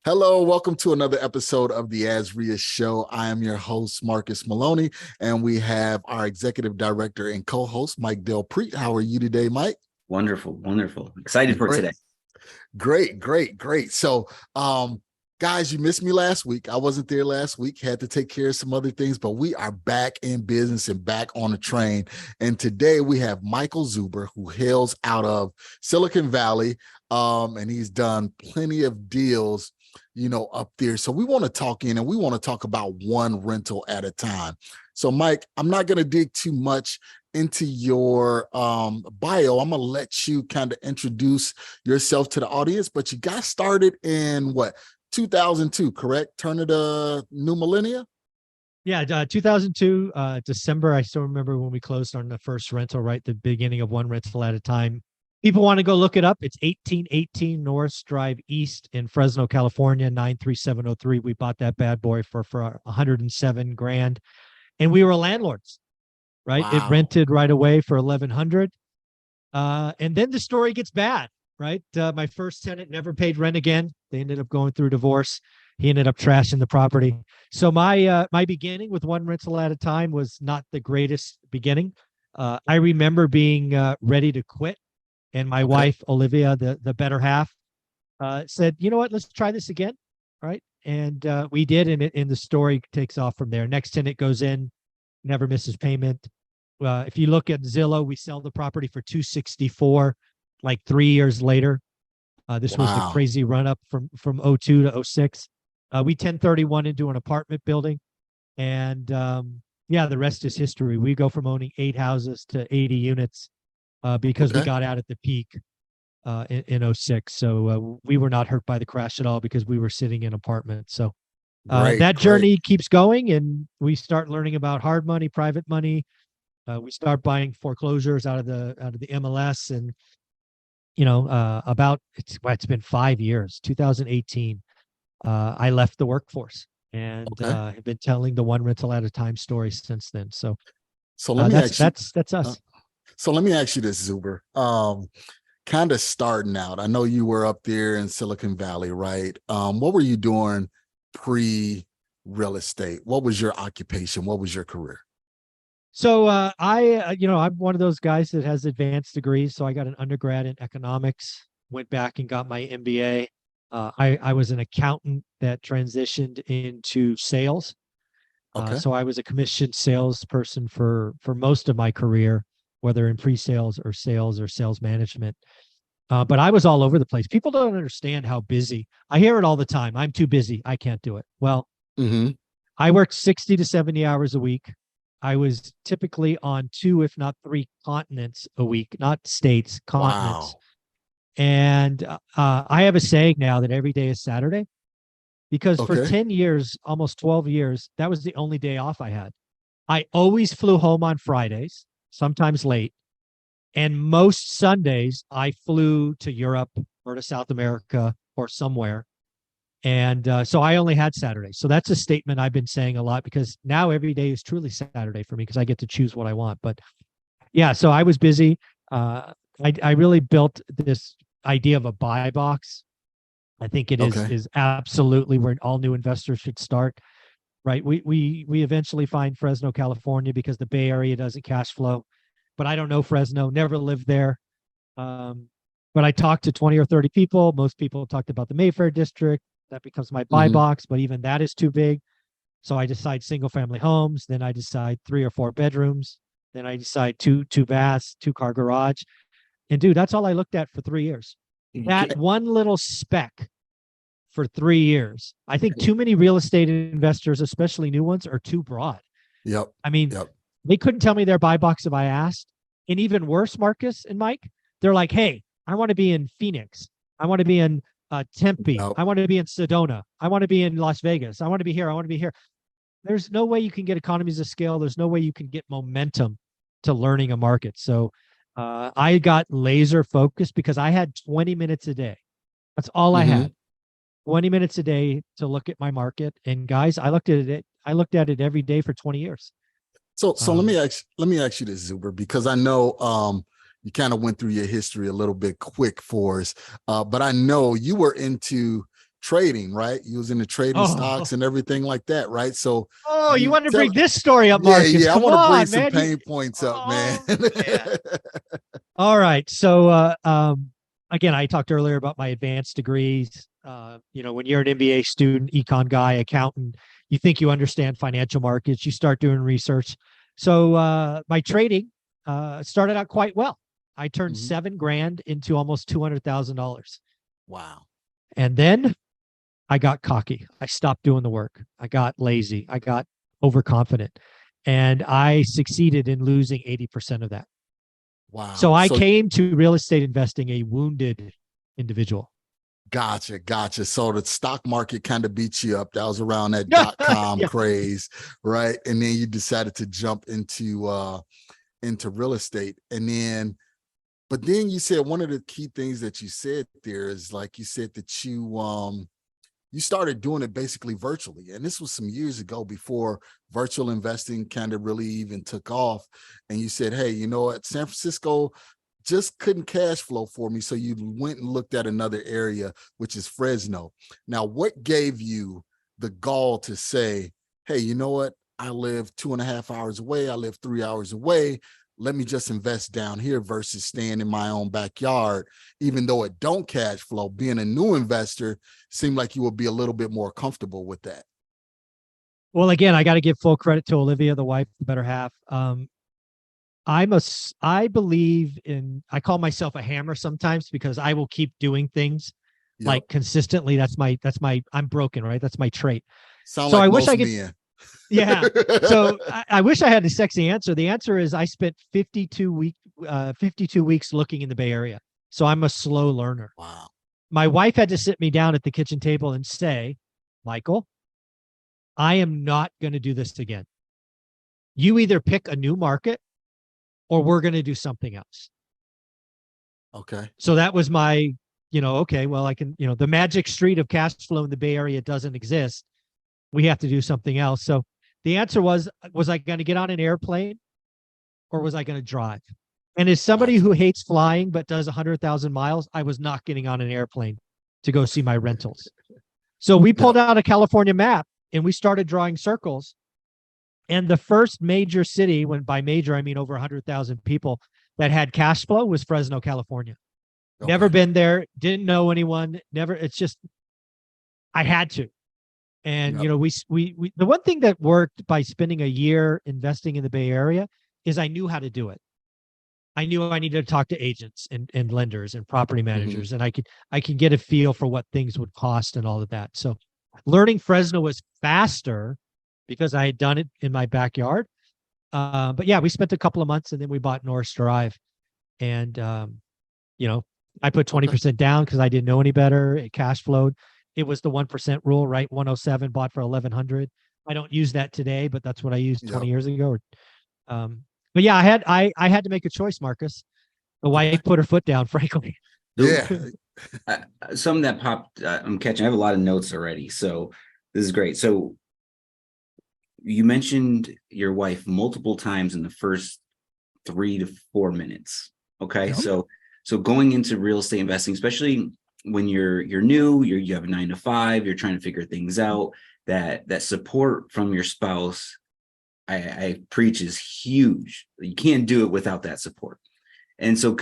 Hello, welcome to another episode of the Asria Show. I am your host, Marcus Maloney, and we have our executive director and co-host, Mike Del Preet. How are you today, Mike? Wonderful, wonderful. Excited for Great. today. Great. So, guys, you missed me last week. I wasn't there last week, had to take care of some other things, but we are back in business and back on the train. And today we have Michael Zuber, who hails out of Silicon Valley, and he's done plenty of deals up there. So we want to talk about one rental at a time. So Mike, I'm not going to dig too much into your bio. I'm going to let you kind of introduce yourself to the audience, but you got started in 2002, correct? Turn of the new millennia? Yeah, 2002, December. I still remember when we closed on the first rental, right? The beginning of one rental at a time. People want to go look it up. It's 1818 Norris Drive East in Fresno, California, 93703. We bought that bad boy for $107,000, and we were landlords, right? Wow. It rented right away for $1,100. And then the story gets bad, right? My first tenant never paid rent again. They ended up going through divorce. He ended up trashing the property. So my beginning with one rental at a time was not the greatest beginning. I remember being ready to quit. And my wife, Olivia, the better half, said, you know what, let's try this again. Right. And we did. And the story takes off from there. Next tenant goes in, never misses payment. If you look at Zillow, we sell the property for $264, like 3 years later. This was the crazy run up from 02 to 06. We 1031 into an apartment building. And the rest is history. We go from owning 8 houses to 80 units. Because we got out at the peak in 06. So we were not hurt by the crash at all because we were sitting in apartments. So that journey keeps going, and we start learning about hard money, private money. We start buying foreclosures out of the MLS, and it's been 5 years. 2018, I left the workforce, and have been telling the one rental at a time story since then. So let me that's us. So let me ask you this, Zuber. Kind of starting out, I know you were up there in Silicon Valley, right? What were you doing pre-real estate? What was your occupation? What was your career? So I'm one of those guys that has advanced degrees. So I got an undergrad in economics, went back and got my MBA. I was an accountant that transitioned into sales. So I was a commissioned salesperson for most of my career, whether in pre-sales or sales management. But I was all over the place. People don't understand how busy. I hear it all the time. I'm too busy. I can't do it. Well, I worked 60 to 70 hours a week. I was typically on 2, if not 3 continents a week, not states, continents. Wow. And I have a saying now that every day is Saturday, because for 10 years, almost 12 years, that was the only day off I had. I always flew home on Fridays, sometimes late. And most Sundays, I flew to Europe or to South America or somewhere. And so I only had Saturdays. So that's a statement I've been saying a lot, because now every day is truly Saturday for me, because I get to choose what I want. But yeah, so I was busy. I really built this idea of a buy box. I think it is absolutely where all new investors should start. Right. We eventually find Fresno, California, because the Bay Area doesn't cash flow. But I don't know Fresno, never lived there. But I talked to 20 or 30 people. Most people talked about the Mayfair district. That becomes my buy box, but even that is too big. So I decide single family homes. Then I decide 3 or 4 bedrooms. Then I decide two baths, 2-car garage. And dude, that's all I looked at for 3 years. That one little speck for 3 years. I think too many real estate investors, especially new ones, are too broad. Yep. I mean, they couldn't tell me their buy box if I asked. And even worse, Marcus and Mike, they're like, hey, I want to be in Phoenix. I want to be in Tempe. I want to be in Sedona. I want to be in Las Vegas. I want to be here. I want to be here. There's no way you can get economies of scale. There's no way you can get momentum to learning a market. So I got laser focused because I had 20 minutes a day. That's all I had. 20 minutes a day to look at my market. And guys, I looked at it every day for 20 years. So let me ask you this, Zuber, because I know you kind of went through your history a little bit quick for us, but I know you were into trading, right? You was into trading stocks and everything like that, right? So you want to tell- bring this story up, yeah, Marcus? yeah, I Come want to bring on, some man. pain points up, man. All right. So, again, I talked earlier about my advanced degrees. When you're an MBA student, econ guy, accountant, you think you understand financial markets, you start doing research. So, my trading started out quite well. I turned Mhm. $7,000 into almost $200,000. Wow. And then I got cocky. I stopped doing the work. I got lazy. I got overconfident. And I succeeded in losing 80% of that. Wow. So I came to real estate investing a wounded individual. Gotcha. So the stock market kind of beat you up. That was around that .com Yeah. craze, right? And then you decided to jump into real estate. But then you said one of the key things that you said there is, like, you said that you started doing it basically virtually. And this was some years ago, before virtual investing kind of really even took off. And you said, hey, you know what? San Francisco just couldn't cash flow for me. So you went and looked at another area, which is Fresno. Now, what gave you the gall to say, hey, you know what? I live 2.5 hours away. I live 3 hours away. Let me just invest down here versus staying in my own backyard. Even though it don't cash flow, being a new investor seemed like you would be a little bit more comfortable with that. Well, again, I got to give full credit to Olivia, the wife, the better half. I believe in, I call myself a hammer sometimes, because I will keep doing things like consistently. I'm broken, right? That's my trait. Sound so like I wish most I could, men. yeah. So I wish I had the sexy answer. The answer is I spent 52 weeks looking in the Bay Area. So I'm a slow learner. Wow. My wife had to sit me down at the kitchen table and say, Michael, I am not going to do this again. You either pick a new market or we're going to do something else. Okay. So that was my, okay, well, I can, the magic street of cash flow in the Bay Area doesn't exist. We have to do something else. So the answer was I going to get on an airplane or was I going to drive? And as somebody who hates flying but does 100,000 miles, I was not getting on an airplane to go see my rentals. So we pulled out a California map and we started drawing circles. And the first major city, when by major, I mean over 100,000 people, that had cash flow was Fresno, California. Okay. Never been there, didn't know anyone, never, it's just, I had to. And, we the one thing that worked by spending a year investing in the Bay Area is I knew how to do it. I knew I needed to talk to agents and lenders and property managers, and I could get a feel for what things would cost and all of that. So learning Fresno was faster because I had done it in my backyard. But yeah, we spent a couple of months and then we bought Norris Drive. And, I put 20% down because I didn't know any better. It cash flowed. It was the 1% rule, right? 107 bought for 1,100. I don't use that today, but that's what I used 20 years ago. But yeah, I had to make a choice, Marcus. The wife put her foot down, frankly. Yeah. Something that popped, I'm catching. I have a lot of notes already. So this is great. So you mentioned your wife multiple times in the first 3 to 4 minutes. Okay. Yep. So going into real estate investing, especially when you're new, you have a 9 to 5, you're trying to figure things out, that support from your spouse, I preach, is huge. You can't do it without that support. And so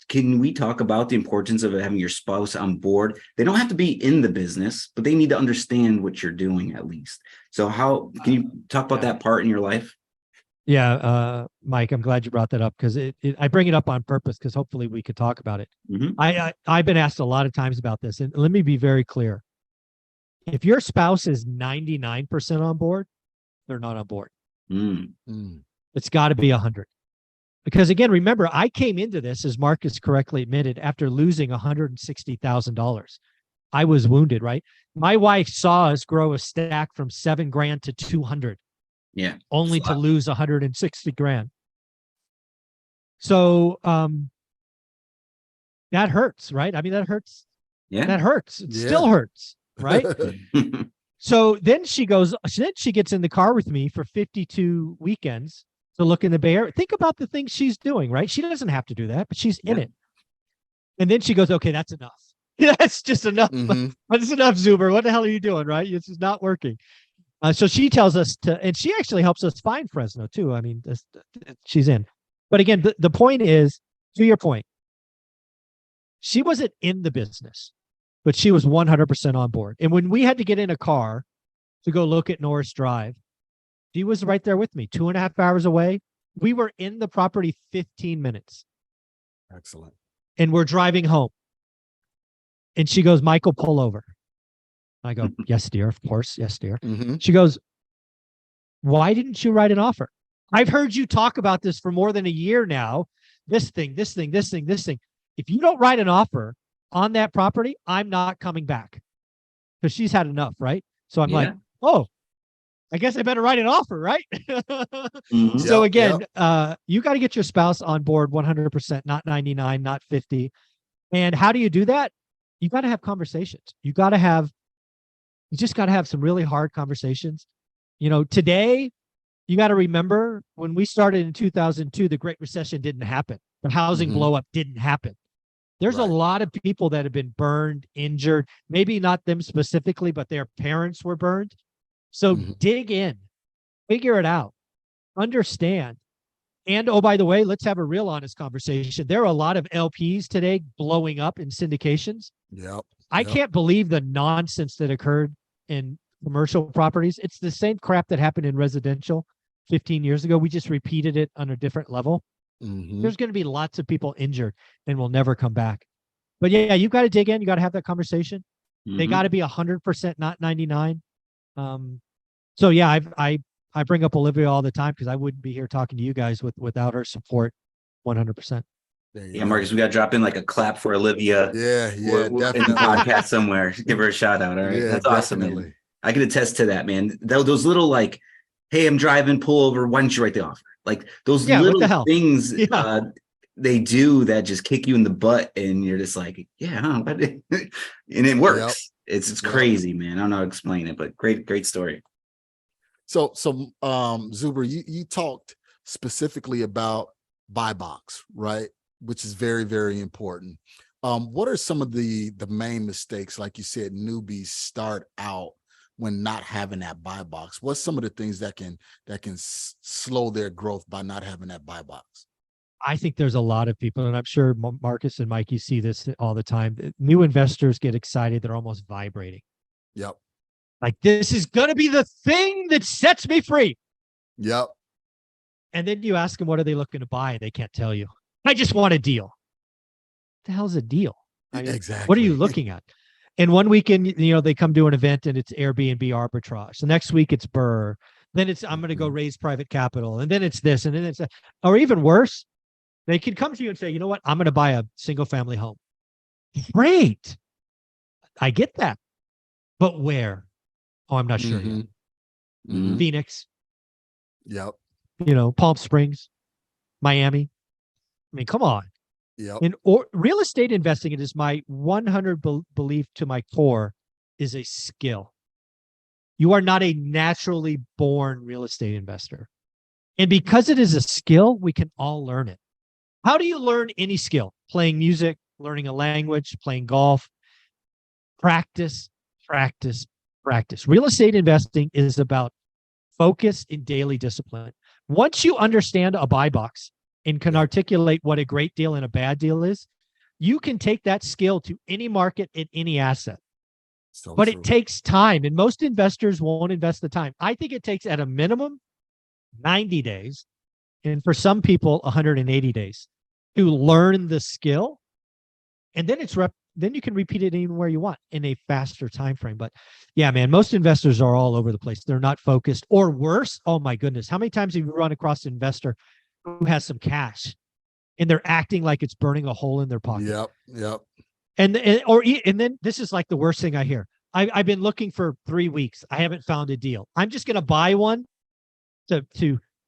can we talk about the importance of having your spouse on board? They don't have to be in the business, but they need to understand what you're doing at least. So how can you talk about that part in your life? Yeah, Mike, I'm glad you brought that up because I bring it up on purpose because hopefully we could talk about it. I've been asked a lot of times about this, and let me be very clear. If your spouse is 99% on board, they're not on board. It's got to be 100. Because again, remember, I came into this, as Marcus correctly admitted, after losing $160,000. I was wounded, right? My wife saw us grow a stack from $7,000 to 200. Yeah. Only to lose 160 grand. So that hurts, right? I mean, that hurts. Yeah. That hurts. It still hurts, right? So then she gets in the car with me for 52 weekends to look in the Bay Area. Think about the things she's doing, right? She doesn't have to do that, but she's in it. And then she goes, okay, that's enough. That's just enough. Mhm. That's enough, Zuber. What the hell are you doing? Right? This is not working. So she tells us to, and she actually helps us find Fresno too. I mean, she's in. But again, the point is, to your point, she wasn't in the business, but she was 100% on board. And when we had to get in a car to go look at Norris Drive, she was right there with me, 2.5 hours away. We were in the property 15 minutes Excellent. and we're driving home. And she goes, Michael, pull over. I go, yes, dear. Of course. Yes, dear. Mhm. She goes, why didn't you write an offer? I've heard you talk about this for more than a year now. This thing. If you don't write an offer on that property, I'm not coming back. Because she's had enough, right? So I'm like, oh, I guess I better write an offer, right? Mhm. So Yep, again, yep. you got to get your spouse on board 100%, not 99, not 50. And how do you do that? You got to have conversations. You just got to have some really hard conversations. You know, today, you got to remember when we started in 2002, the Great Recession didn't happen. The housing Mhm. blow up didn't happen. There's a Right. lot of people that have been burned, injured, maybe not them specifically, but their parents were burned. So Mhm. dig in, figure it out, understand. And oh, by the way, let's have a real honest conversation. There are a lot of LPs today blowing up in syndications. Yep. I Yep. can't believe the nonsense that occurred in commercial properties. It's the same crap that happened in residential 15 years ago. We just repeated it on a different level. Mhm. There's going to be lots of people injured and will never come back. But yeah, you got to dig in. You got to have that conversation. They Mhm. got to be 100%, not 99. So yeah, I bring up Olivia all the time because I wouldn't be here talking to you guys without her support 100%. There you Yeah, go. Marcus, we got to drop in like a clap for Olivia. Yeah, We're yeah, in the definitely. podcast somewhere. Give her a shout out. All right. Yeah, That's awesome, man. definitely. I can attest to that, man. Those little like, hey, I'm driving, pull over. Why don't you write the offer? Like those Yeah, what the little hell? things Yeah. they do that just kick you in the butt, and you're just like, yeah, huh, and it works. It's Yep. crazy, man. I don't know how to explain it, but great story. So Zuber, you talked specifically about buy box, right? Which is very, very important. What are some of the main mistakes, like you said, newbies start out when not having that buy box? What's some of the things that can slow their growth by not having that buy box? I think there's a lot of people, and I'm sure Marcus and Mike, you see this all the time. New investors get excited. They're almost vibrating. Yep. Like, this is going to be the thing that sets me free. Yep. And then you ask them, what are they looking to buy? They can't tell you. I just want a deal. What the hell's a deal? I mean, Exactly. what are you looking at? And one weekend, they come to an event and it's Airbnb arbitrage. The next week it's Burr. Then it's, I'm going to go raise private capital. And then it's this. And then it's, or even worse, they can come to you and say, you know what? I'm going to buy a single family home. Great. I get that. But where? Oh, I'm not sure yet. Mhm. Phoenix, Yep. Palm Springs, Miami. I mean, come on. Yep. And real estate investing, it is my 100 belief to my core, is a skill. You are not a naturally born real estate investor. And because it is a skill, we can all learn it. How do you learn any skill? Playing music, learning a language, playing golf. Practice, practice, practice. Real estate investing is about focus and daily discipline. Once you understand a buy box and can articulate what a great deal and a bad deal is, you can take that skill to any market and any asset. But it takes time, and most investors won't invest the time. I think it takes at a minimum 90 days, and for some people 180 days to learn the skill. And then then you can repeat it anywhere you want in a faster time frame. But yeah, man, most investors are all over the place. They're not focused, or worse. Oh my goodness. How many times have you run across an investor who has some cash and they're acting like it's burning a hole in their pocket? Yep. And then this is like the worst thing I hear. I've been looking for 3 weeks. I haven't found a deal. I'm just going to buy one to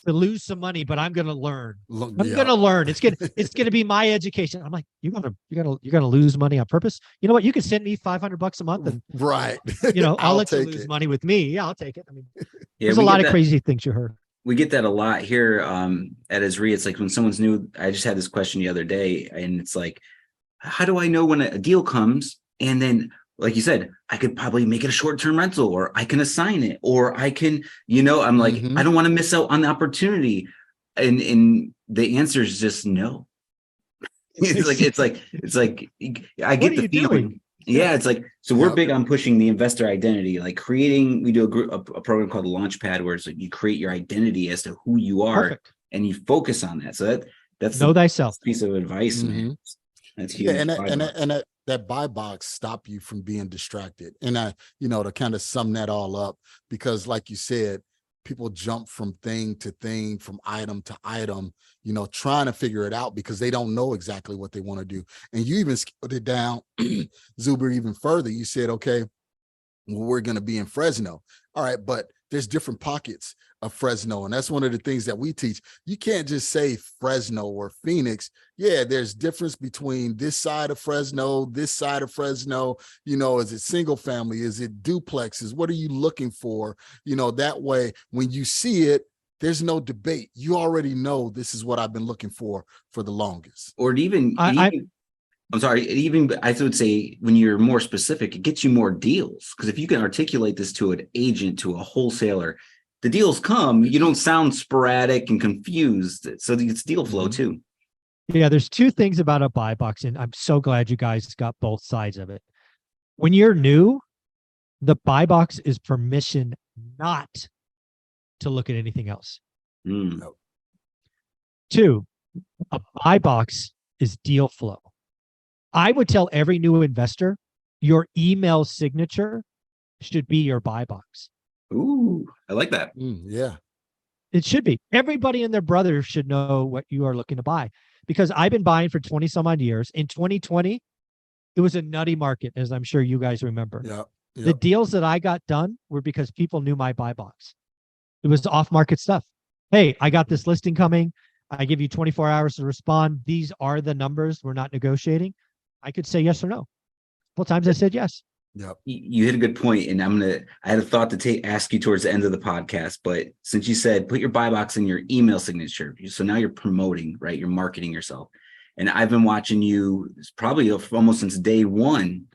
lose some money, but I'm going to learn. I'm going to learn. It's going to be my education. I'm like, you're going to lose money on purpose. You know what? You can send me $500 a month and right. I'll let you lose money with me. Yeah, I'll take it. I mean, there's we a lot get of that- crazy things you heard. We get that a lot here at Esri. It's like when someone's new, I just had this question the other day, and it's like, how do I know when a deal comes And then, like you said, I could probably make it a short-term rental, or I can assign it, or I can, I'm like, Mhm. I don't want to miss out on the opportunity. And the answer is just no. It's like I What get are the you feeling. doing? Yeah, it's like, so we're Yep. big on pushing the investor identity, like we do a program called the Launchpad, where it's like you create your identity as to who you are, Perfect. and you focus on that. So that's Know the thyself. piece of advice, man. Mhm. That's Yeah, huge. and Buy box. that buy box stop you from being distracted. And to kind of sum that all up, because like you said, people jump from thing to thing, from item to item, trying to figure it out because they don't know exactly what they want to do. And you even scaled it down, Zuber, even further. You said, okay, well, we're going to be in Fresno. All right, but there's different pockets of Fresno. And that's one of the things that we teach. You can't just say Fresno or Phoenix. Yeah, there's difference between this side of Fresno, this side of Fresno. Is it single family? Is it duplexes? What are you looking for? That way, when you see it, there's no debate. You already know this is what I've been looking for the longest. Or I I'm sorry, even I would say when you're more specific, it gets you more deals. Because if you can articulate this to an agent, to a wholesaler, the deals come. You don't sound sporadic and confused. So it's deal flow Mhm. too. Yeah, there's two things about a buy box, and I'm so glad you guys got both sides of it. When you're new, the buy box is permission not to look at anything else. Mm. Two, a buy box is deal flow. I would tell every new investor your email signature should be your buy box. Ooh, I like that. Yeah. It should be. Everybody and their brother should know what you are looking to buy, because I've been buying for 20 some odd years. In 2020, it was a nutty market, as I'm sure you guys remember. Yeah. The deals that I got done were because people knew my buy box. It was off market stuff. Hey, I got this listing coming. I give you 24 hours to respond. These are the numbers. We're not negotiating. I could say yes or no. Well, times I said yes. Yep. You hit a good point, and I had a thought to ask you towards the end of the podcast, but since you said put your buy box in your email signature, so now you're promoting, right? You're marketing yourself. And I've been watching you probably almost since day one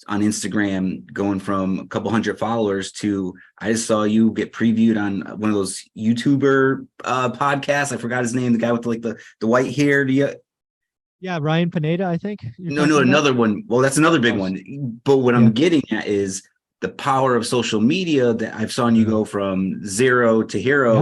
on Instagram, going from a couple hundred followers to, I just saw you get previewed on one of those YouTuber podcasts. I forgot his name, the guy with the white hair. Yeah, Ryan Pineda, I think. No, another one. Well, that's another big one. But what I'm getting at is the power of social media that I've seen you go from zero to hero.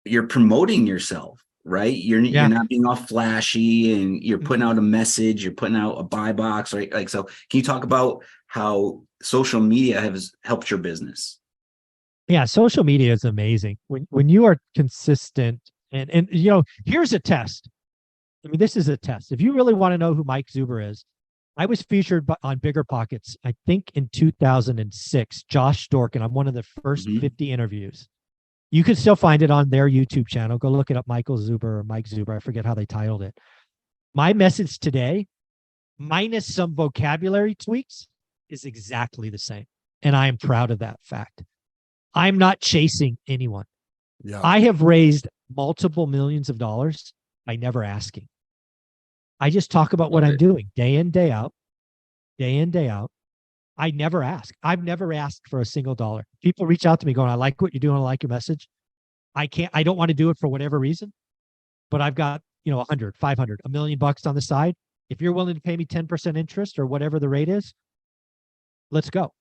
Yeah. You're promoting yourself, right? You're not being all flashy, and you're putting out a message. You're putting out a buy box, right? Like, so can you talk about how social media has helped your business? Yeah, social media is amazing. When you are consistent, and here's a test. I mean, this is a test. If you really want to know who Mike Zuber is, I was featured on Bigger Pockets, I think in 2006, Josh Dorkin. I'm one of the first 50 interviews. You can still find it on their YouTube channel. Go look it up, Michael Zuber or Mike Zuber. I forget how they titled it. My message today, minus some vocabulary tweaks, is exactly the same. And I am proud of that fact. I'm not chasing anyone. Yeah. I have raised multiple millions of dollars by never asking. I just talk about what I'm doing day in, day out, day in, day out. I never ask. I've never asked for a single dollar. People reach out to me going, I like what you're doing. I like your message. I don't want to do it for whatever reason, but I've got, 100, 500, $1 million on the side. If you're willing to pay me 10% interest or whatever the rate is, let's go.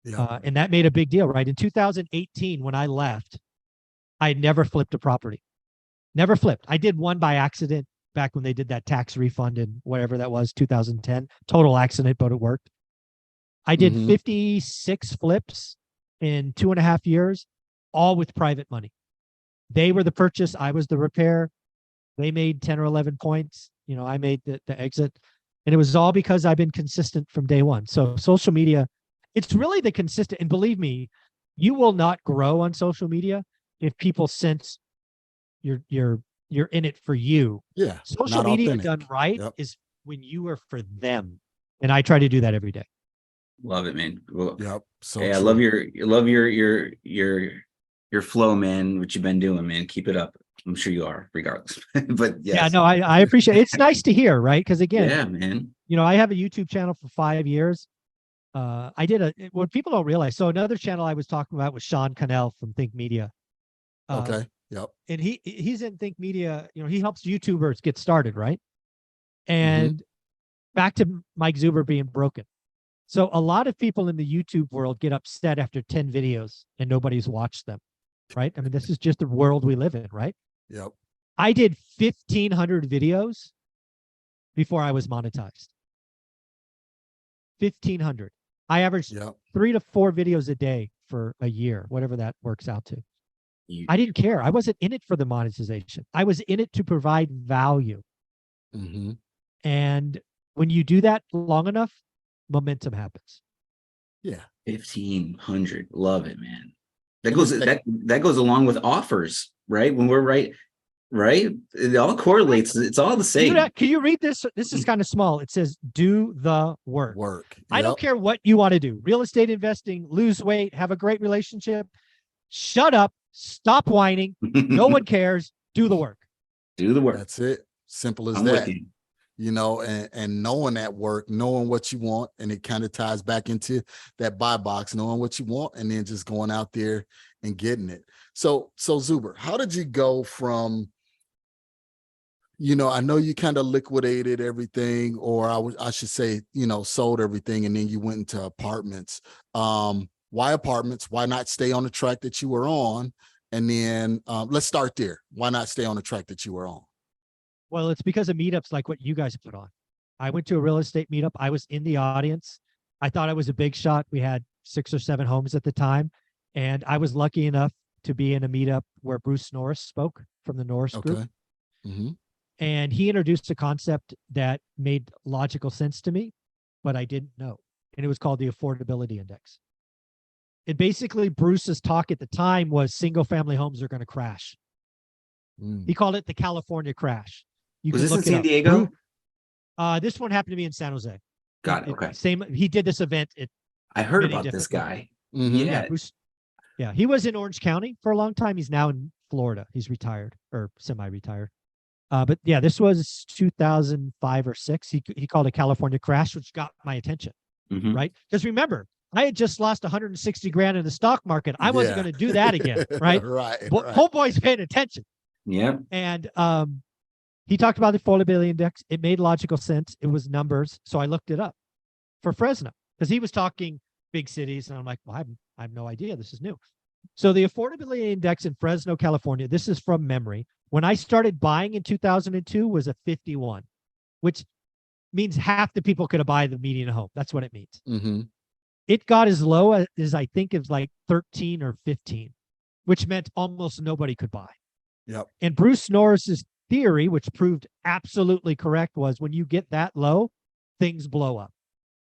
Yeah. And that made a big deal, right? In 2018, when I left, I had never flipped a property. Never flipped. I did one by accident back when they did that tax refund in whatever that was, 2010. Total accident, but it worked. I did 56 flips in 2.5 years, all with private money. They were the purchase. I was the repair. They made 10 or 11 points. I made the exit. And it was all because I've been consistent from day one. So social media, it's really the consistent. And believe me, you will not grow on social media if people sense you're in it for you. Yeah. Social media done right is when you are for them. And I try to do that every day. Love it, man. Well, So I love your flow, man, what you've been doing, man. Keep it up. I'm sure you are, regardless. But yes. Yeah, no, I appreciate it. It's nice to hear, right? Because again, Yeah, man. I have a YouTube channel for 5 years. I did what people don't realize. So another channel I was talking about was Sean Cannell from Think Media. Okay. Yep. And he's in Think Media, he helps YouTubers get started, right? Mm-hmm. And back to Mike Zuber being broken. So a lot of people in the YouTube world get upset after 10 videos and nobody's watched them, right? I mean, this is just the world we live in, right? Yep. I did 1,500 videos before I was monetized. 1,500. I averaged Yep. 3 to 4 videos a day for a year, whatever that works out to. You- I didn't care. I wasn't in it for the monetization. I was in it to provide value. Mm-hmm. And when you do that long enough, momentum happens. Yeah. 1,500. Love it, man. That goes along with offers, right? When we're right, it all correlates. It's all the same. Can you read this? This is kind of small. It says, do the work. I don't care what you want to do. Real estate investing, lose weight, have a great relationship. Shut up. Stop whining. No one cares. Do the work. Do the work. That's it. Simple as I'm that. with you. And knowing that work, knowing what you want, and it kind of ties back into that buy box, knowing what you want, and then just going out there and getting it. So Zuber, how did you go from, I know you kind of liquidated everything, or I should say, sold everything, and then you went into apartments. Why apartments? Why not stay on the track that you were on? And then let's start there. Why not stay on the track that you were on? Well, it's because of meetups like what you guys put on. I went to a real estate meetup. I was in the audience. I thought I was a big shot. We had 6 or 7 homes at the time. And I was lucky enough to be in a meetup where Bruce Norris spoke from the Norris Group. Mm-hmm. And he introduced a concept that made logical sense to me, but I didn't know. And it was called the Affordability Index. And basically, Bruce's talk at the time was single family homes are going to crash. He called it the California crash. Was this in San Diego? This one happened to be in San Jose. Got it. Okay. He did this event. I heard about this guy. Mm-hmm. Yeah. Yeah, he was in Orange County for a long time. He's now in Florida. He's retired or semi-retired. But yeah, this was 2005 or 6. He called it California crash, which got my attention, right? Because remember, I had just lost 160 grand in the stock market. I wasn't going to do that again, right? Right. Homeboy's paying attention. Yeah. And he talked about the affordability index. It made logical sense. It was numbers. So I looked it up for Fresno because he was talking big cities. And I'm like, well, I have no idea. This is new. So the affordability index in Fresno, California, this is from memory. When I started buying in 2002 was a 51, which means half the people could buy the median home. That's what it means. Mm-hmm. It got as low as I think it was like 13 or 15, which meant almost nobody could buy. Yep. And Bruce Norris's theory, which proved absolutely correct, was when you get that low, things blow up.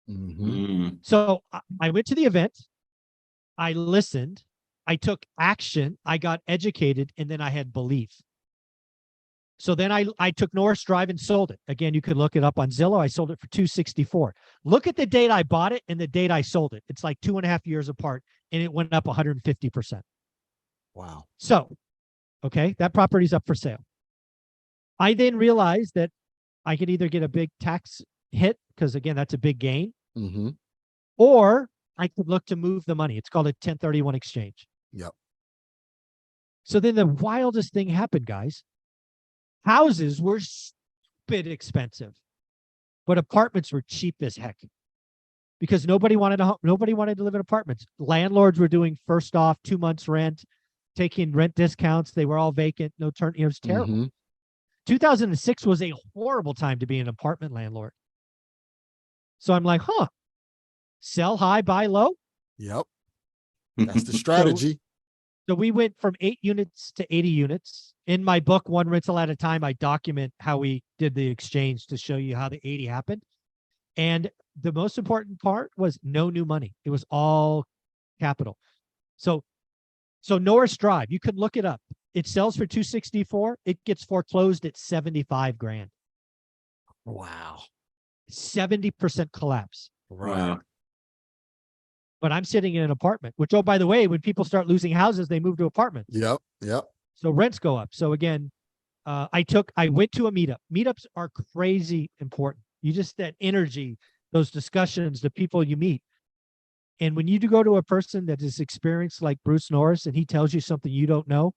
Mm-hmm. So I went to the event, I listened, I took action, I got educated, and then I had belief. So then I took Norris Drive and sold it. Again, you could look it up on Zillow. I sold it for $264. Look at the date I bought it and the date I sold it. It's like 2.5 years apart, and it went up 150%. Wow. So, okay, that property's up for sale. I then realized that I could either get a big tax hit, because again, that's a big gain, Mm-hmm. or I could look to move the money. It's called a 1031 exchange. Yep. So then the wildest thing happened, guys. Houses were stupid expensive, but apartments were cheap as heck because nobody wanted to live in apartments. Landlords were doing first off 2 months rent, taking rent discounts. They were all vacant, no turn. It was terrible. Mm-hmm. 2006 was a horrible time to be an apartment landlord. So I'm like, sell high, buy low. Yep. That's the strategy. So we went from 8 units to 80 units. In my book, One Rental at a Time, I document how we did the exchange to show you how the 80 happened. And the most important part was no new money. It was all capital. So Norris Drive, you could look it up. It sells for $264. It gets foreclosed at 75 grand. Wow. 70% collapse. Wow. But I'm sitting in an apartment, which, oh, by the way, when people start losing houses, they move to apartments. Yep. Yep. So rents go up. So again, I went to a meetup. Meetups are crazy important. You just, that energy, those discussions, the people you meet. And when you do go to a person that is experienced like Bruce Norris and he tells you something you don't know,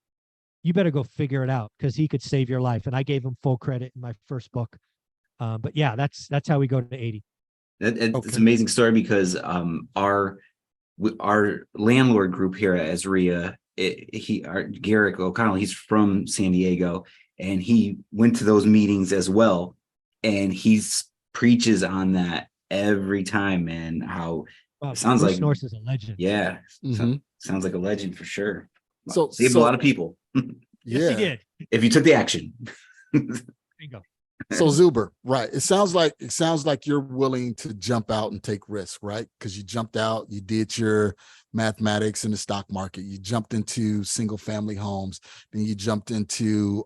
you better go figure it out because he could save your life. And I gave him full credit in my first book. But yeah, that's how we go to 80. It's an Okay. amazing story because our landlord group here at Ezria, Garrick O'Connell, he's from San Diego, and he went to those meetings as well, and he preaches on that every time, man. How sounds Bruce like Norris is a legend. yeah, Mhm. sounds like a legend for sure. So- Saved a lot of people Yes, he did. if you took the action. Bingo. So Zuber, right? It sounds like you're willing to jump out and take risks, right? Because you jumped out, you did your mathematics in the stock market, you jumped into single family homes, then you jumped into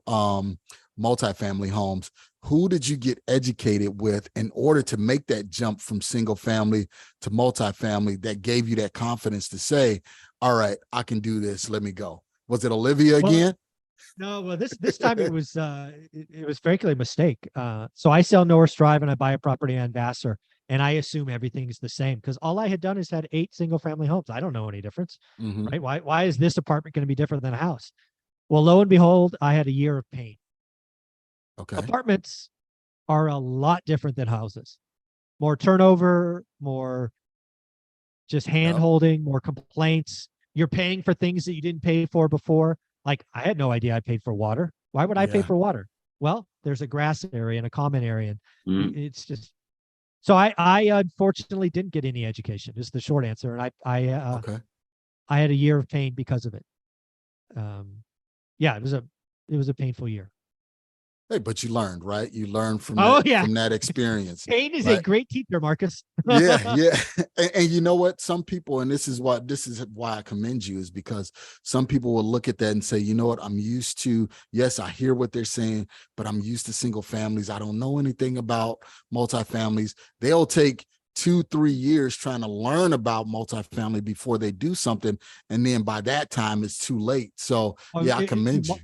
multifamily homes. Who did you get educated with in order to make that jump from single family to multifamily that gave you that confidence to say, all right, I can do this, let me go? Was it Olivia again? No, well, this time it was frankly a mistake. So I sell Norris Drive and I buy a property on Vassar, and I assume everything's the same because all I had done is had 8 single family homes. I don't know any difference, Mhm. right? Why is this apartment going to be different than a house? Well, lo and behold, I had a year of pain. Okay. Apartments are a lot different than houses. More turnover, more just hand holding, more complaints. You're paying for things that you didn't pay for before. Like I had no idea I paid for water. Why would I pay Yeah. for water? Well, there's a grass area and a common area. And Mm. it's just, so I unfortunately didn't get any education is the short answer. And Okay. I had a year of pain because of it. Yeah, it was a painful year. Hey, but you learned, right? You learned from Oh, that, yeah. from that experience. Pain is Right. a great teacher, Marcus. Yeah. And you know what? Some people, and this is why I commend you, is because some people will look at that and say, you know what, I'm used to, yes, I hear what they're saying, but I'm used to single families. I don't know anything about multifamilies. They'll take 2-3 years trying to learn about multifamily before they do something. And then by that time it's too late. So yeah, I commend you.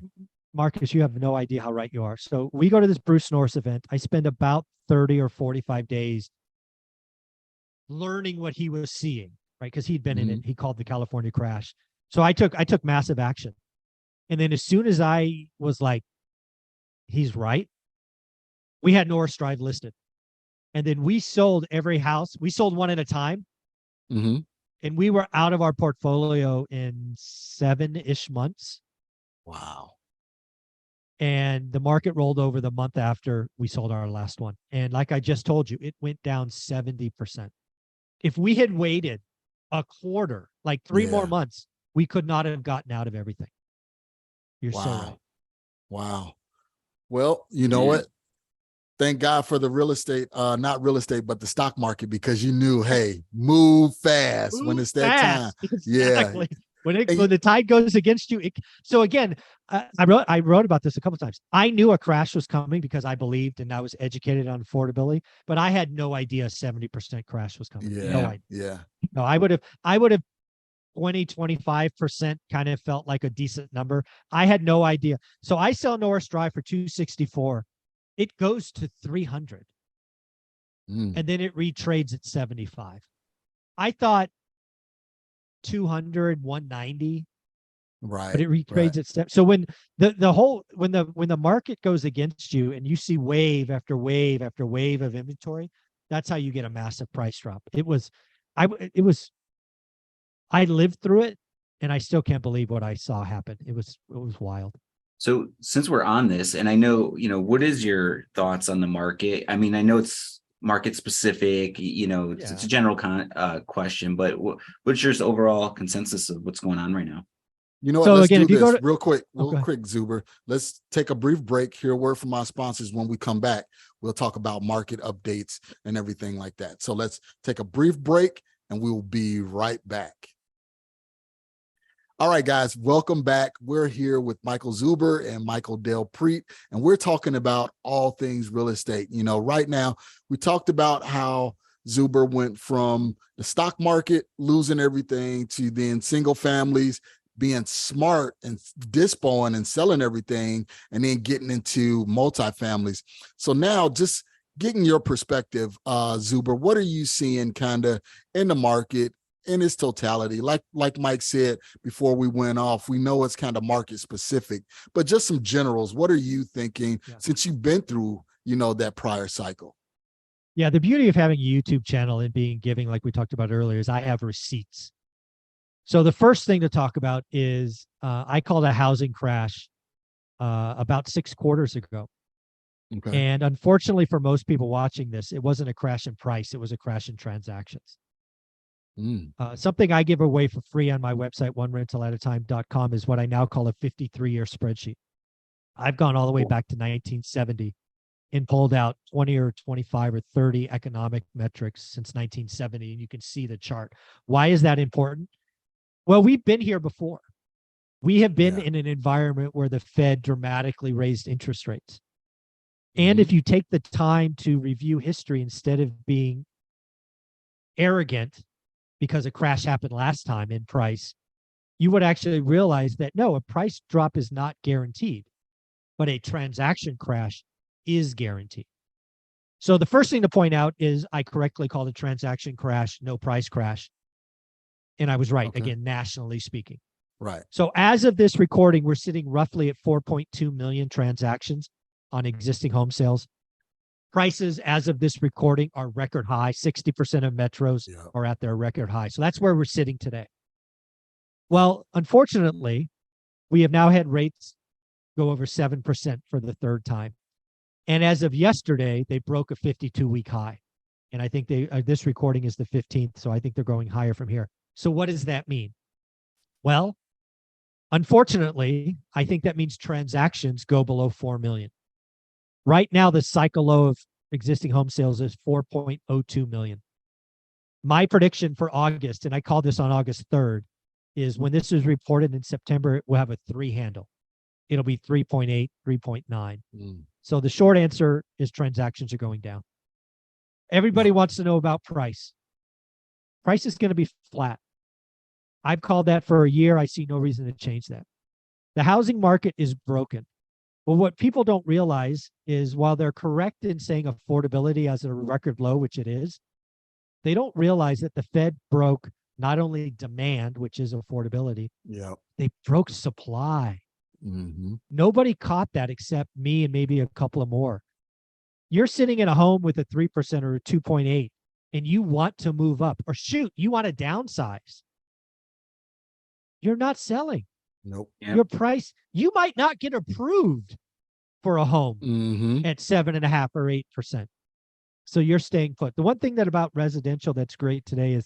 Marcus, you have no idea how right you are. So we go to this Bruce Norris event. I spend about 30 or 45 days learning what he was seeing, right? Because he'd been in it. He called the California crash. So I took massive action. And then as soon as I was like, he's right, we had Norris Drive listed. And then we sold every house. We sold one at a time. Mhm. And we were out of our portfolio in 7-ish months. Wow. And the market rolled over the month after we sold our last one. And like I just told you, it went down 70%. If we had waited a quarter, like 3 more months, we could not have gotten out of everything. You're so right. Wow. Well, you know what? Thank God for the real estate, not real estate, but the stock market, because you knew, hey, move fast when it's that time. Exactly. Yeah. When the tide goes against you. So again, I wrote about this a couple of times. I knew a crash was coming because I believed and I was educated on affordability, but I had no idea 70% crash was coming. Yeah. No idea. Yeah. No, I would have 20-25% kind of felt like a decent number. I had no idea. So I sell Norris Drive for 264. It goes to 300. And then it retrades at 75. I thought 200, 190. Right. But it retrades at step. So when when the market goes against you and you see wave after wave after wave of inventory, that's how you get a massive price drop. I lived through it and I still can't believe what I saw happen. It was wild. So since we're on this, and I know, what is your thoughts on the market? I mean, I know it's market specific, it's a general question, but what's your overall consensus of what's going on right now? You know what? So Let's again, do if you this go to- real quick, Okay. Zuber. Let's take a brief break, hear a word from our sponsors. When we come back, we'll talk about market updates and everything like that. So let's take a brief break and we will be right back. All right, guys, welcome back. We're here with Michael Zuber and Michael Del Preet, and we're talking about all things real estate. Right now, we talked about how Zuber went from the stock market, losing everything, to then single families, being smart and dispoing and selling everything and then getting into multifamilies. So now just getting your perspective, Zuber, what are you seeing kind of in the market in its totality? Like Mike said before we went off, we know it's kind of market specific, but just some generals. What are you thinking since you've been through, that prior cycle? Yeah, the beauty of having a YouTube channel and being giving, like we talked about earlier, is I have receipts. So the first thing to talk about is I called a housing crash about 6 quarters ago. Okay. And unfortunately for most people watching this, it wasn't a crash in price. It was a crash in transactions. Something I give away for free on my website, onerentalatatime.com, is what I now call a 53-year spreadsheet. I've gone all the way back to 1970 and pulled out 20 or 25 or 30 economic metrics since 1970. And you can see the chart. Why is that important? Well, we've been here before. We have been in an environment where the Fed dramatically raised interest rates. And if you take the time to review history instead of being arrogant because a crash happened last time in price, you would actually realize that no, a price drop is not guaranteed, but a transaction crash is guaranteed. So the first thing to point out is I correctly called a transaction crash, no price crash. And I was right, again, nationally speaking. Right. So as of this recording, we're sitting roughly at 4.2 million transactions on existing home sales. Prices as of this recording are record high. 60% of metros are at their record high. So that's where we're sitting today. Well, unfortunately, we have now had rates go over 7% for the third time. And as of yesterday, they broke a 52-week high. And I think this recording is the 15th, so I think they're going higher from here. So what does that mean? Well, unfortunately, I think that means transactions go below 4 million. Right now, the cycle low of existing home sales is 4.02 million. My prediction for August, and I called this on August 3rd, is when this is reported in September, it will have a 3 handle. It'll be 3.8, 3.9. So the short answer is transactions are going down. Everybody wants to know about price. Price is going to be flat. I've called that for a year. I see no reason to change that. The housing market is broken. Well, what people don't realize is while they're correct in saying affordability as a record low, which it is, they don't realize that the Fed broke not only demand, which is affordability, they broke supply. Nobody caught that except me and maybe a couple of more. You're sitting in a home with a 3% or a 2.8, and you want to move up, or shoot, you want to downsize. You're not selling. Nope. Your price, you might not get approved for a home at 7.5 or 8%. So you're staying put. The one thing that about residential that's great today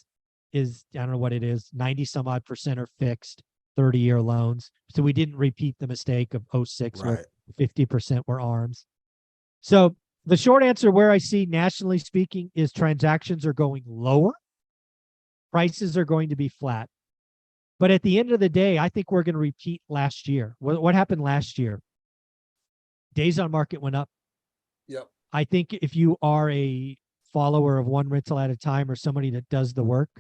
is I don't know what it is, 90 some odd percent are fixed, 30-year loans. So we didn't repeat the mistake of 06 where 50% were ARMs. So the short answer where I see nationally speaking is transactions are going lower. Prices are going to be flat. But at the end of the day, I think we're going to repeat last year. What happened last year? Days on market went up. I think if you are a follower of One Rental at a Time or somebody that does the work,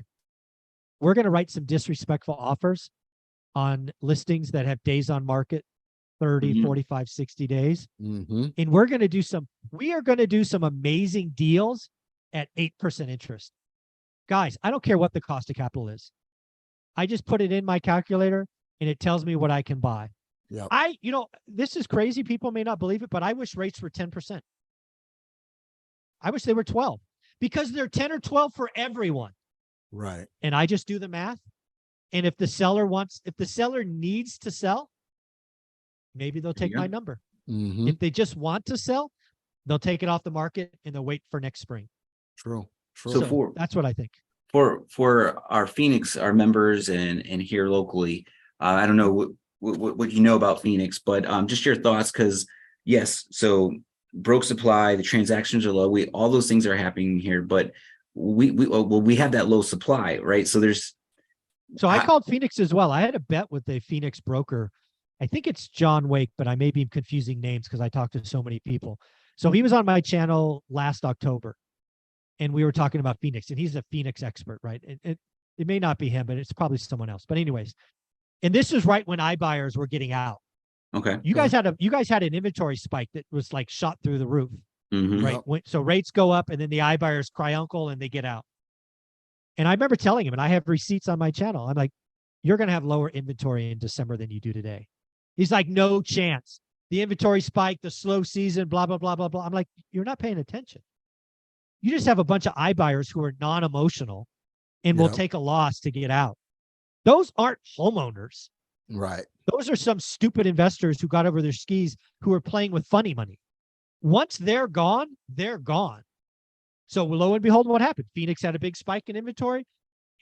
we're going to write some disrespectful offers on listings that have days on market, 30, 45, 60 days. And we are going to do some amazing deals at 8% interest. Guys, I don't care what the cost of capital is. I just put it in my calculator and it tells me what I can buy. This is crazy. People may not believe it, but I wish rates were 10%. I wish they were 12 because they're 10 or 12 for everyone. Right. And I just do the math. And if the seller needs to sell, maybe they'll take my number. If they just want to sell, they'll take it off the market and they'll wait for next spring. True. So that's what I think. For our Phoenix, our members and here locally, I don't know what you know about Phoenix, but just your thoughts, because yes, so broke supply, the transactions are low. All those things are happening here, but we have that low supply, right? So I called Phoenix as well. I had a bet with a Phoenix broker. I think it's John Wake, but I may be confusing names because I talked to so many people. So he was on my channel last October. And we were talking about Phoenix, and he's a Phoenix expert, right? It may not be him, but it's probably someone else. But anyways, And this is right when iBuyers were getting out. Okay. You guys had an inventory spike that was like shot through the roof, Mhm. right? So rates go up and then the iBuyers cry uncle and they get out. And I remember telling him, and I have receipts on my channel. I'm like, you're going to have lower inventory in December than you do today. He's like, no chance. The inventory spike, the slow season, blah, blah, blah, blah, blah. I'm like, you're not paying attention. You just have a bunch of iBuyers who are non-emotional and will take a loss to get out. Those aren't homeowners. Right. Those are some stupid investors who got over their skis who are playing with funny money. Once they're gone, they're gone. So lo and behold, what happened? Phoenix had a big spike in inventory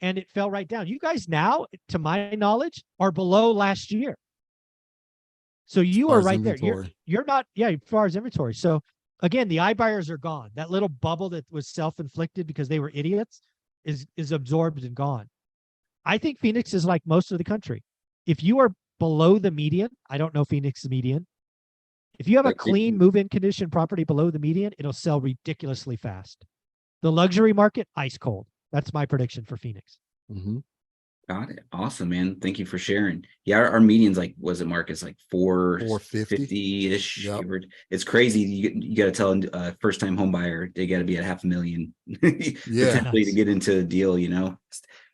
and it fell right down. You guys now, to my knowledge, are below last year. So you are right there. You're not, as far as inventory. So again, the iBuyers are gone. That little bubble that was self-inflicted because they were idiots is absorbed and gone. I think Phoenix is like most of the country. If you are below the median, I don't know Phoenix's median. If you have a clean move-in condition property below the median, it'll sell ridiculously fast. The luxury market, ice cold. That's my prediction for Phoenix. Mm-hmm. Got it. Awesome, man. Thank you for sharing. Yeah, our median's like, was it Marcus, like 450-ish? Yep. It's crazy. You got to tell a first-time home buyer they got to be at $500,000 potentially to get into a deal. You know,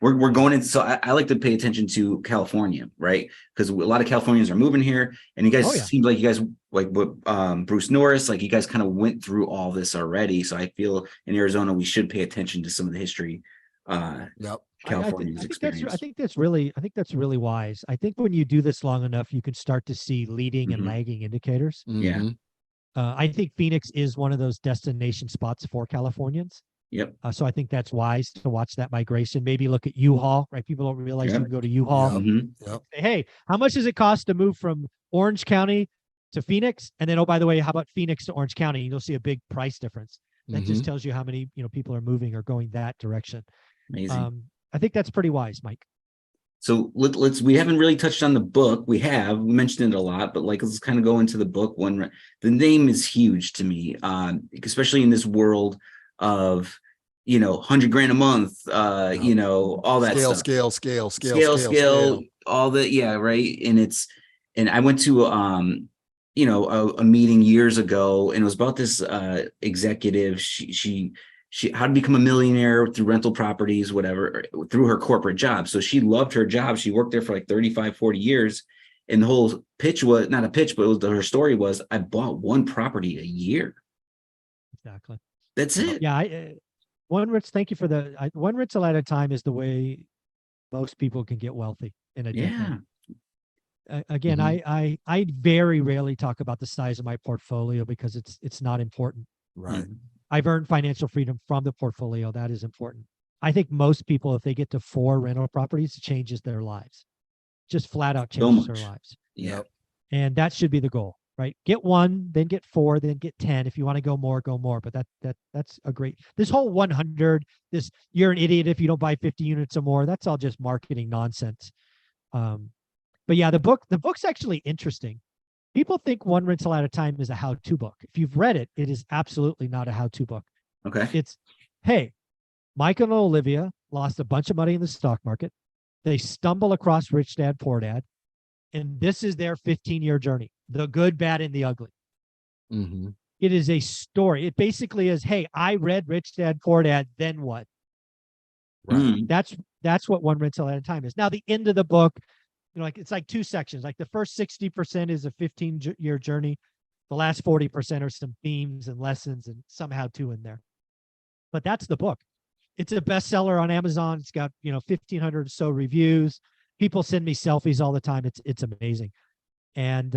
we're going into. So I like to pay attention to California, right? Because a lot of Californians are moving here, and you guys seem like you guys like what Bruce Norris, like you guys kind of went through all this already. So I feel in Arizona we should pay attention to some of the history. California's experience. I think that's really wise. I think when you do this long enough, you can start to see leading and lagging indicators. Yeah. I think Phoenix is one of those destination spots for Californians. Yep. So I think that's wise to watch that migration. Maybe look at U-Haul, right? People don't realize you can go to U-Haul. Yep. Say, hey, how much does it cost to move from Orange County to Phoenix? And then, oh, by the way, how about Phoenix to Orange County? You'll see a big price difference. That just tells you how many people are moving or going that direction. Amazing. I think that's pretty wise, Mike. So we haven't really touched on the book. We mentioned it a lot, but let's kind of go into the book. The name is huge to me, especially in this world of, $100,000 a month, all that stuff. Scale, all that. Yeah. Right. And I went to, a meeting years ago, and it was about this executive. She how to become a millionaire through rental properties, whatever, through her corporate job. So she loved her job. She worked there for like 35, 40 years. And the whole pitch was not a pitch, but her story was, I bought one property a year. Exactly. That's it. Yeah. One rental at a time is the way most people can get wealthy in a decade. Again, I very rarely talk about the size of my portfolio because it's not important. Right. I've earned financial freedom from the portfolio. That is important. I think most people, if they get to 4 rental properties, it changes their lives. Just flat out changes their lives. Yeah. And that should be the goal, right? Get 1, then get 4, then get 10. If you want to go more, go more. But that's a great, this whole 100, you're an idiot if you don't buy 50 units or more. That's all just marketing nonsense. But yeah, the book's actually interesting. People think One Rental at a Time is a how-to book. If you've read it, it is absolutely not a how-to book. Okay. It's, hey, Mike and Olivia lost a bunch of money in the stock market. They stumble across Rich Dad, Poor Dad. And this is their 15-year journey. The good, bad, and the ugly. It is a story. It basically is, hey, I read Rich Dad, Poor Dad, then what? Right. That's what One Rental at a Time is. Now, the end of the book, it's like 2 sections. Like the first 60% is a 15-year journey. The last 40% are some themes and lessons and some how-to in there. But that's the book. It's a bestseller on Amazon. It's got, 1,500 or so reviews. People send me selfies all the time. It's amazing. And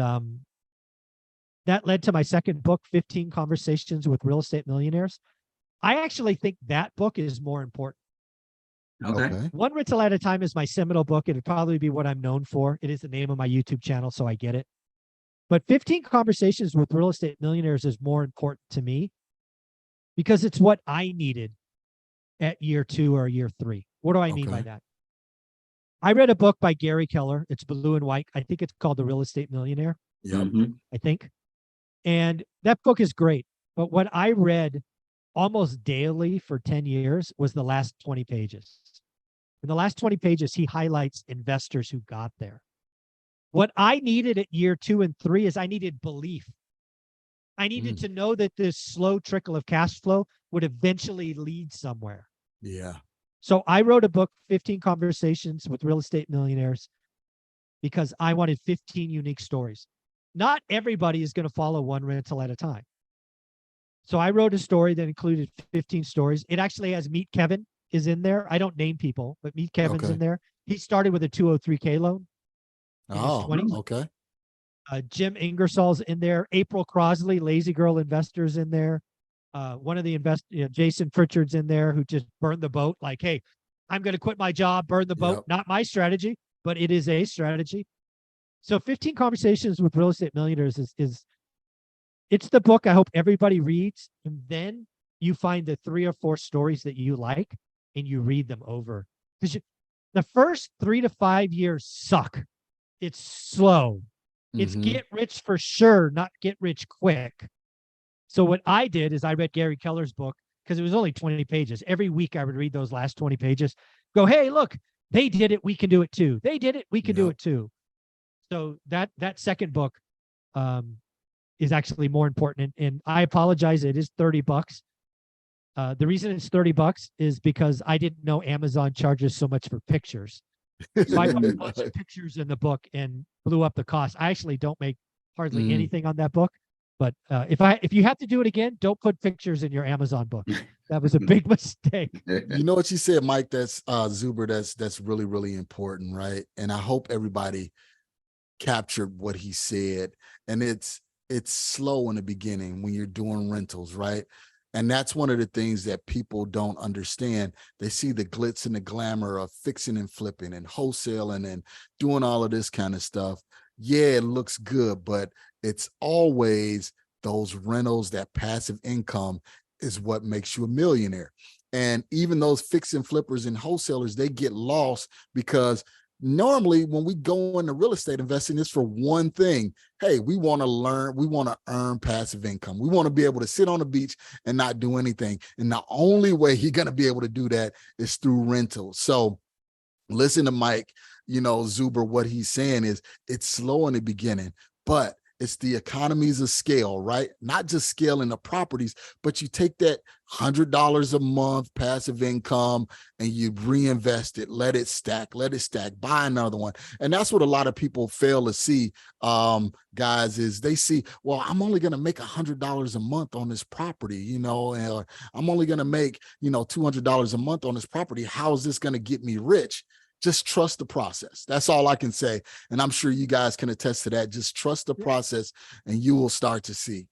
that led to my second book, 15 Conversations with Real Estate Millionaires. I actually think that book is more important. Okay. One Rental at a Time is my seminal book. It'd probably be what I'm known for. It is the name of my YouTube channel, so I get it. But 15 Conversations with Real Estate Millionaires is more important to me because it's what I needed at year 2 or year 3. What do I mean by that? I read a book by Gary Keller. It's blue and white. I think it's called The Real Estate Millionaire. I think. And that book is great. But what I read almost daily for 10 years was the last 20 pages. In the last 20 pages, he highlights investors who got there. What I needed at year 2 and 3 is I needed belief. I needed to know that this slow trickle of cash flow would eventually lead somewhere. Yeah. So I wrote a book, 15 Conversations with Real Estate Millionaires, because I wanted 15 unique stories. Not everybody is going to follow one rental at a time. So I wrote a story that included 15 stories. It actually has Meet Kevin is in there. I don't name people, but Meet Kevin's in there. He started with a 203K loan in his 20s. Okay. Jim Ingersoll's in there. April Crosley, Lazy Girl Investors in there. One of the Jason Pritchard's in there, who just burned the boat. Like, hey, I'm going to quit my job, burn the boat. Yep. Not my strategy, but it is a strategy. So 15 Conversations with Real Estate Millionaires is it's the book I hope everybody reads. And then you find the 3 or 4 stories that you like and you read them over. Because the first 3 to 5 years suck. It's slow. It's get rich for sure, not get rich quick. So what I did is I read Gary Keller's book because it was only 20 pages. Every week I would read those last 20 pages, go, hey, look, they did it. We can do it too. They did it. We can do it too. So that second book is actually more important. And I apologize. It is $30. The reason it's $30 is because I didn't know Amazon charges so much for pictures. So I put a bunch of pictures in the book and blew up the cost. I actually don't make hardly anything on that book. But if you have to do it again, don't put pictures in your Amazon book. That was a big mistake. You know what you said, Mike? That's Zuber. That's really, really important, right? And I hope everybody captured what he said. And it's slow in the beginning when you're doing rentals, right? And that's one of the things that people don't understand. They see the glitz and the glamour of fixing and flipping and wholesaling and doing all of this kind of stuff. Yeah, it looks good, but it's always those rentals, that passive income is what makes you a millionaire. And even those fix and flippers and wholesalers, they get lost because normally when we go into real estate investing, it's for one thing. Hey, we want to learn, we want to earn passive income. We want to be able to sit on the beach and not do anything. And the only way you're going to be able to do that is through rentals. So listen to Mike, Zuber, what he's saying is it's slow in the beginning, but it's the economies of scale, right? Not just scaling the properties, but you take that $100 a month passive income and you reinvest it, let it stack, buy another one. And that's what a lot of people fail to see, guys, is they see, well, I'm only going to make $100 a month on this property, or I'm only going to make, $200 a month on this property. How is this going to get me rich? Just trust the process. That's all I can say. And I'm sure you guys can attest to that. Just trust the process and you will start to see.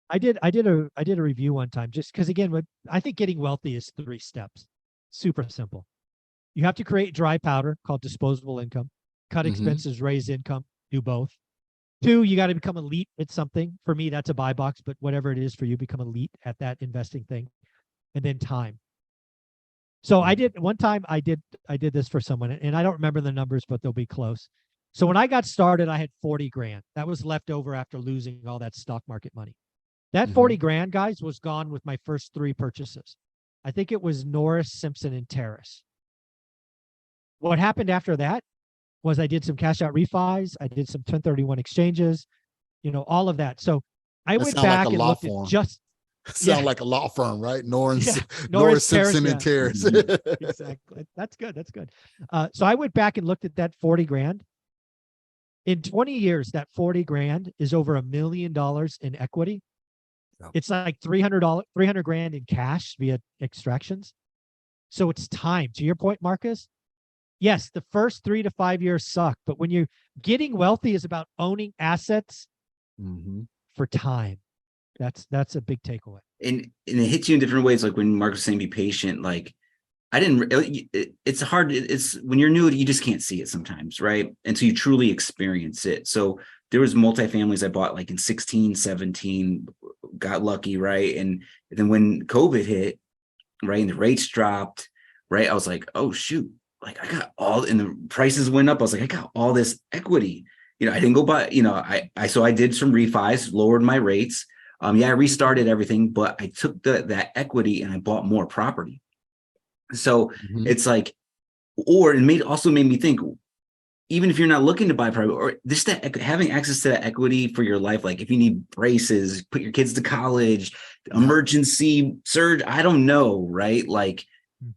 I did a review one time just because, again, I think getting wealthy is 3 steps. Super simple. You have to create dry powder called disposable income, cut expenses, raise income, do both. 2, you got to become elite at something. For me, that's a buy box, but whatever it is for you, become elite at that investing thing. And then time. So I did this for someone, and I don't remember the numbers, but they'll be close. So when I got started, I had 40 grand. That was left over after losing all that stock market money. That 40 grand, guys, was gone with my first 3 purchases. I think it was Norris, Simpson, and Terrace. What happened after that was I did some cash out refis. I did some 1031 exchanges, all of that. So I went back and looked at just. Sound like a law firm, right? Norris, Norris Simpson, and Terrace. Terrace. Exactly. That's good. So I went back and looked at that 40 grand. In 20 years, that 40 grand is over $1 million in equity. Yep. It's like $300 grand in cash via extractions. So it's time. To your point, Marcus, yes, the first 3 to 5 years suck, but when you're getting wealthy is about owning assets for time. That's a big takeaway. And it hits you in different ways. Like when Mark was saying, be patient. Like it's hard. It's when you're new, you just can't see it sometimes. Right. Until you truly experience it. So there was multifamilies I bought like in 16, 17, got lucky. Right. And then when COVID hit, right, and the rates dropped, right, I was like, oh shoot, like I got all, and the prices went up. I was like, I got all this equity. I didn't go buy, so I did some refis, lowered my rates. I restarted everything, but I took that equity and I bought more property. So it's like, or it also made me think, even if you're not looking to buy private, or just that having access to that equity for your life, like if you need braces, put your kids to college, emergency surge, I don't know, right? Like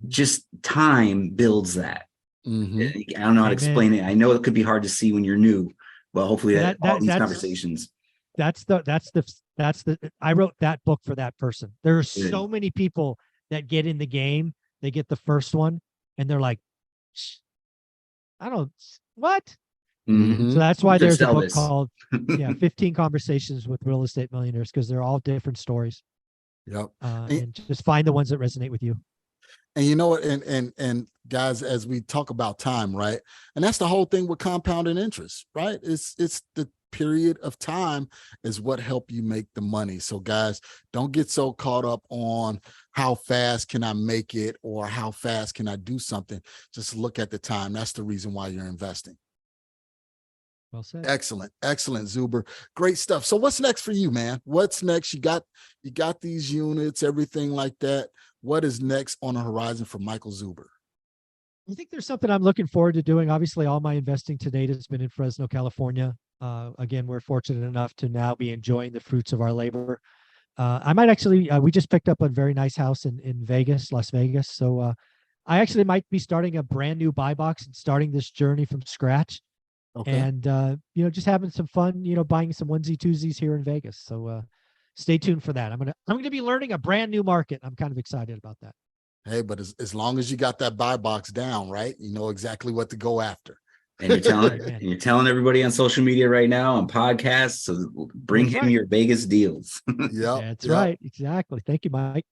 just time builds that. I don't know how to explain it. I know it could be hard to see when you're new, but hopefully all these conversations. That's the I wrote that book for that person. There are so many people that get in the game, they get the first one, and they're like, I don't what? So that's why there's a book called 15 Conversations with Real Estate Millionaires, because they're all different stories. Yep. And just find the ones that resonate with you. And you know what, and guys, as we talk about time, right? And that's the whole thing with compounding interest, right? It's the period of time is what help you make the money. So guys, don't get so caught up on how fast can I make it or how fast can I do something. Just look at the time. That's the reason why you're investing. Well said. Excellent. Excellent, Zuber. Great stuff. So what's next for you, man? What's next? You got these units, everything like that. What is next on the horizon for Michael Zuber? I think there's something I'm looking forward to doing. Obviously, all my investing to date has been in Fresno, California. Again, we're fortunate enough to now be enjoying the fruits of our labor. I might actually, we just picked up a very nice house in Vegas, Las Vegas. So I actually might be starting a brand new buy box and starting this journey from scratch. Okay. And, just having some fun, buying some onesie twosies here in Vegas. So stay tuned for that. I'm going to be learning a brand new market. I'm kind of excited about that. Hey, but as long as you got that buy box down, right? You know exactly what to go after. And you're telling everybody on social media right now, on podcasts, so bring him your Vegas deals. Yeah, that's right. Exactly. Thank you, Mike.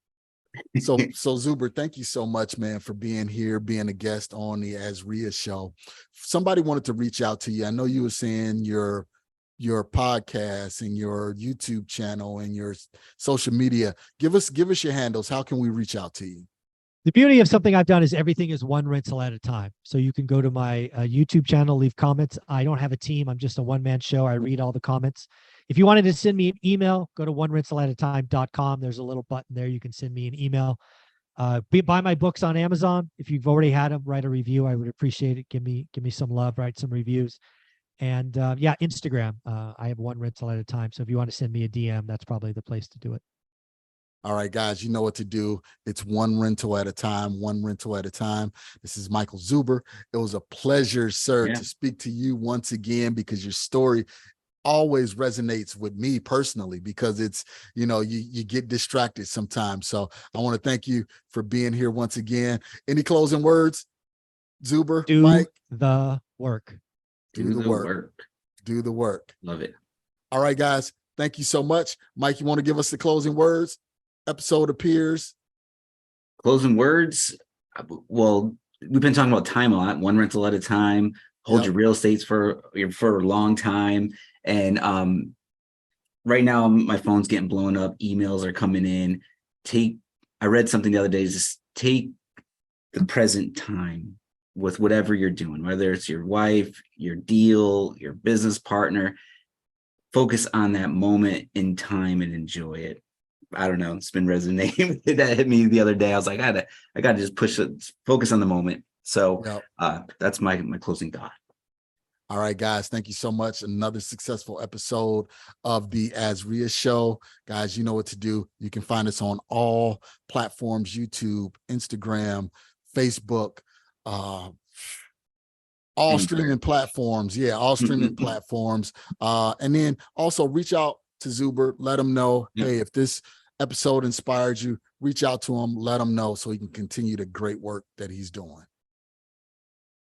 So Zuber, thank you so much, man, for being here, being a guest on the AzRia show. Somebody wanted to reach out to you. I know you were saying your podcast and your YouTube channel and your social media. Give us your handles. How can we reach out to you? The beauty of something I've done is everything is one rental at a time. So you can go to my YouTube channel, leave comments. I don't have a team. I'm just a one-man show. I read all the comments. If you wanted to send me an email, go to onerentalatatime.com. There's a little button there. You can send me an email. Buy my books on Amazon. If you've already had them, write a review. I would appreciate it. Give me some love, write some reviews. And Instagram. I have one rental at a time. So if you want to send me a DM, that's probably the place to do it. All right, guys, you know what to do. It's one rental at a time, one rental at a time. This is Michael Zuber. It was a pleasure, sir, to speak to you once again, because your story always resonates with me personally, because it's, you get distracted sometimes. So I want to thank you for being here once again. Any closing words, Zuber? Do Mike? the work. Do the work. Do the work. Love it. All right, guys. Thank you so much. Mike, you want to give us the closing words? Episode appears. Closing words. Well, we've been talking about time a lot. One rental at a time. Hold your real estates for a long time. And right now my phone's getting blown up. Emails are coming in. I read something the other day. Just take the present time with whatever you're doing, whether it's your wife, your deal, your business partner. Focus on that moment in time and enjoy it. I don't know. It's been resonating. That hit me the other day. I was like, I gotta just focus on the moment. So that's my closing thought. All right, guys. Thank you so much. Another successful episode of the AzRia show. Guys, you know what to do. You can find us on all platforms: YouTube, Instagram, Facebook, all streaming platforms. Yeah, all streaming platforms. And then also reach out to Zuber. Let him know, hey, if this episode inspired you, reach out to him, let him know so he can continue the great work that he's doing.